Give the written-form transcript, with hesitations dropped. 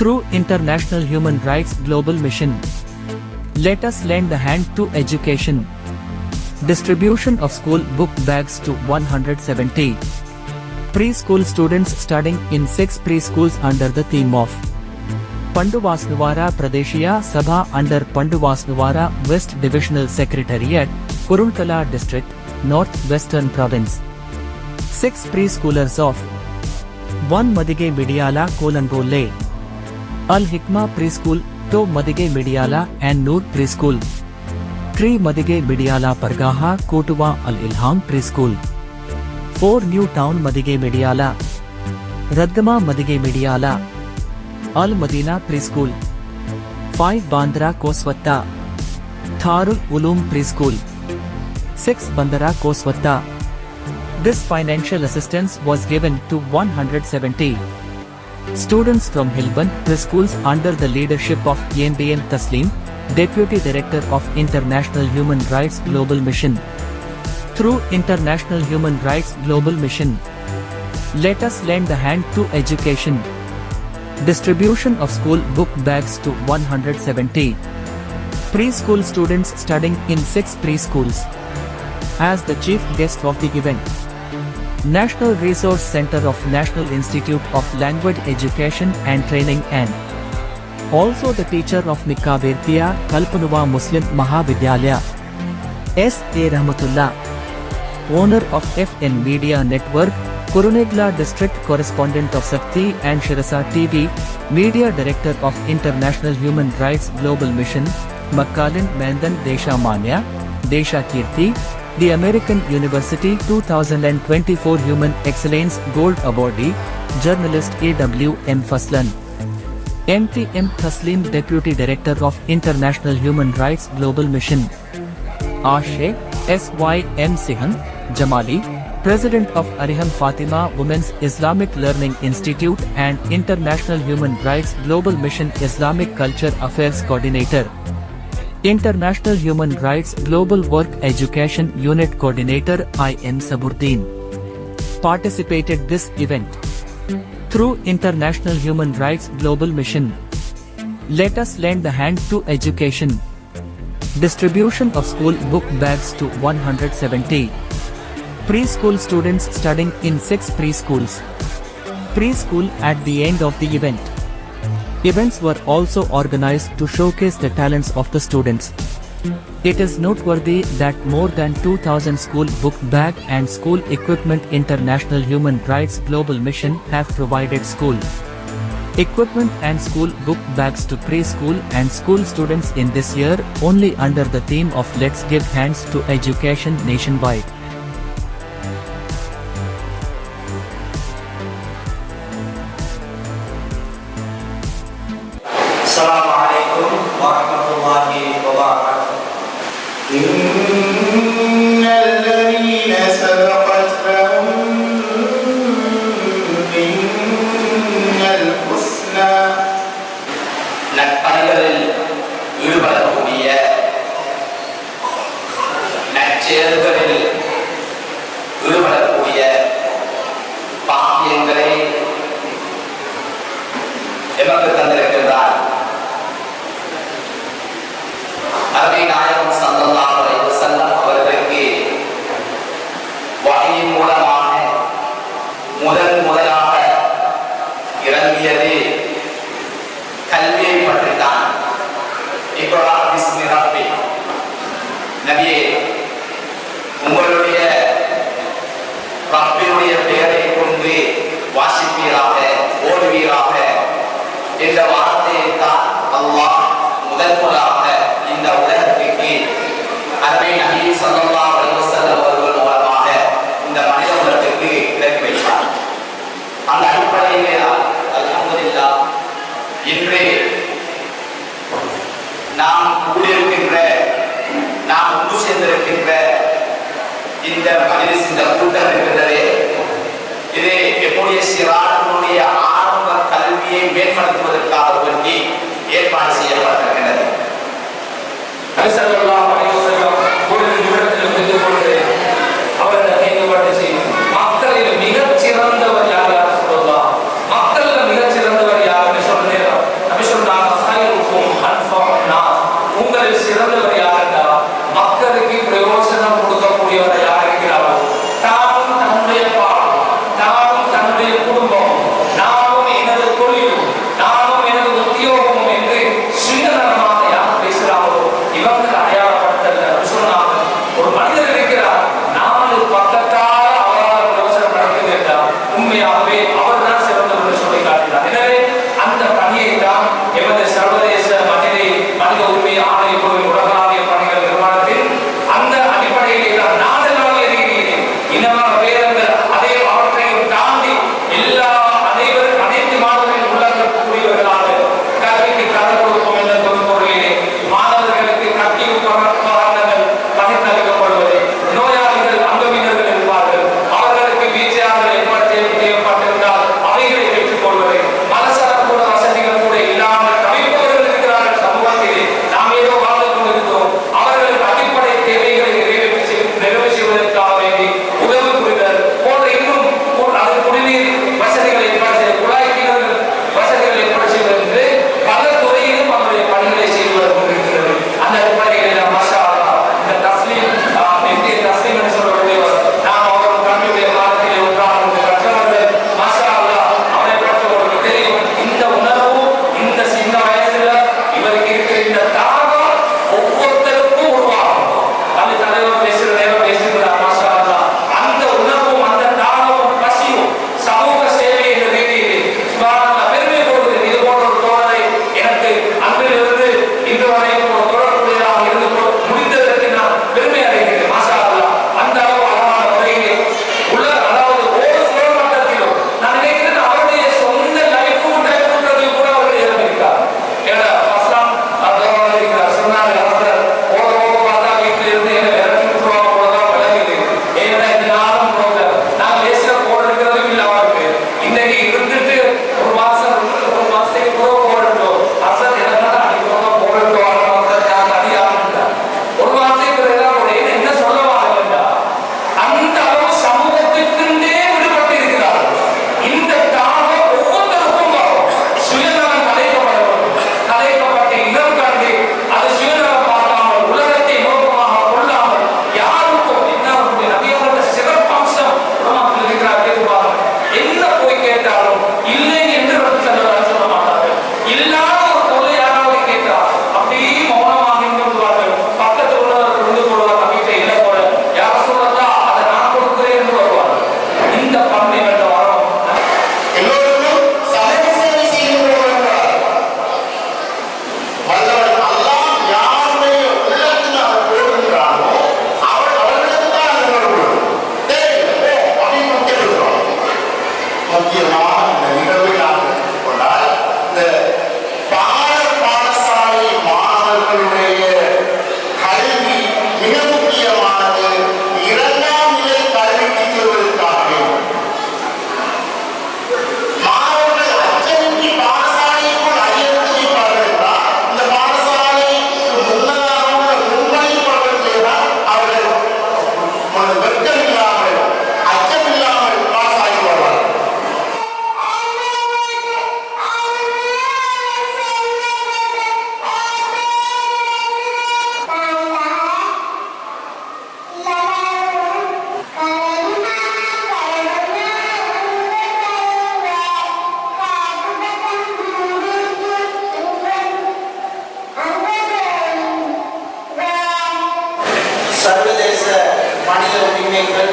through International Human Rights Global Mission. Let us lend a hand to education. Distribution of school book bags to 170 preschool students studying in 6 preschools under the theme of Panduvasnuvara Pradeshiya Sabha under Panduvasnuvara West Divisional Secretariat, Kurultala District, North Western Province. 6 preschoolers of 1 Madige Mediala Kolangole, Al Hikma Preschool, 2 Madige Mediala and Noor Preschool, 3 Madige Mediala Pargaha Kotuwa Al Ilham Preschool, 4 New Town Madige Mediala, Radgama Madige Mediala, Al Madina Preschool, 5 Bandra Koswatta, Tharul Ulum Preschool, 6 Bandara Koswatta. This financial assistance was given to 170 students from Hilban preschools under the leadership of Yendian Taslim, Deputy Director of International Human Rights Global Mission. Through International Human Rights Global Mission, let us lend a hand to education. Distribution of school book bags to 170 preschool students studying in 6 preschools. As the chief guest of the event, National Resource Center of National Institute of Language Education and Training and also the teacher of Nikabirtiya Kalpanuwa Muslim Mahavidyalaya, S.A. Rahmatullah, owner of FN Media Network, Kurunegla District Correspondent of Sakti and Shirasa TV, Media Director of International Human Rights Global Mission, Makkalin Mandan Desha Manya, Desha Kirti, the American University 2024 Human Excellence Gold Awardee, journalist A.W. M. Faslan, M.T.M. Taslim Deputy Director of International Human Rights Global Mission, Ashe S.Y.M. Sihan, Jamali, President of Ariham Fatima Women's Islamic Learning Institute and International Human Rights Global Mission Islamic Culture Affairs Coordinator, International Human Rights Global Work Education Unit Coordinator I.M. Saburdeen participated this event. Through International Human Rights Global Mission, let us lend a hand to education. Distribution of school book bags to 170 preschool students studying in 6 preschools. Preschool at the end of the event. Events were also organized to showcase the talents of the students. It is noteworthy that more than 2,000 school book bag and school equipment International Human Rights Global Mission have provided school equipment and school book bags to preschool and school students in this year only under the theme of Let's Give Hands to Education nationwide. Assalamu alaikum warahmatullahi wabarakatuh. Innal ladhina sabaqat lahum minnal husna. நற்பணிகளில் ஈடுபடக்கூடிய நற்செயல்களில் ஈடுபடக்கூடிய பாக்கியங்களை எமக்கு தந்திருக்கிறார். அருமை நாயகம் ஸல்லல்லாஹு அலைஹி வஸல்லம் அவர்களுக்கு வஹீயின் மூலமாக முதலாக இறங்கியது கல்வியை பற்றித்தான். இக்ரா பிஸ்மி ரப்பி, நபியே உங்களுடைய ரப்பினுடைய பெயரை கொண்டு வாசிப்பீராக, ஓடுவீராக என்ற வார்த்தையை தான் அல்லாஹ் முதலாக இந்த உலகத்திற்கு அருமை நபி ஸல்லல்லாஹு அலைஹி வஸல்லம் அவர்கள் மூலமாக இந்த மனித குலத்திற்கு இறக்கி வைத்தார். அந்த அடிப்படையிலே அல்ஹம்துலில்லாஹ் இன்று நாம் கூடியிருக்கின்ற, நாம் ஒன்று சேர்ந்திருக்கின்ற இந்த மஜ்லிஸ், இந்த கூட்டம் இருக்கின்றதே, இது எப்படிய சிறார்களுடைய ஆரம்ப கல்வியை மேம்படுத்துவதற்காக வேண்டி ஏற்பாடு செய்யப்பட்டிருக்கிறது. மக்களில் மிகச் சிறந்தவர் யார்? மக்கள் மிகச் சிறந்தவர் யார் என்று சொல்லுகிறார். சர்வதேச மனித உரிமைகள்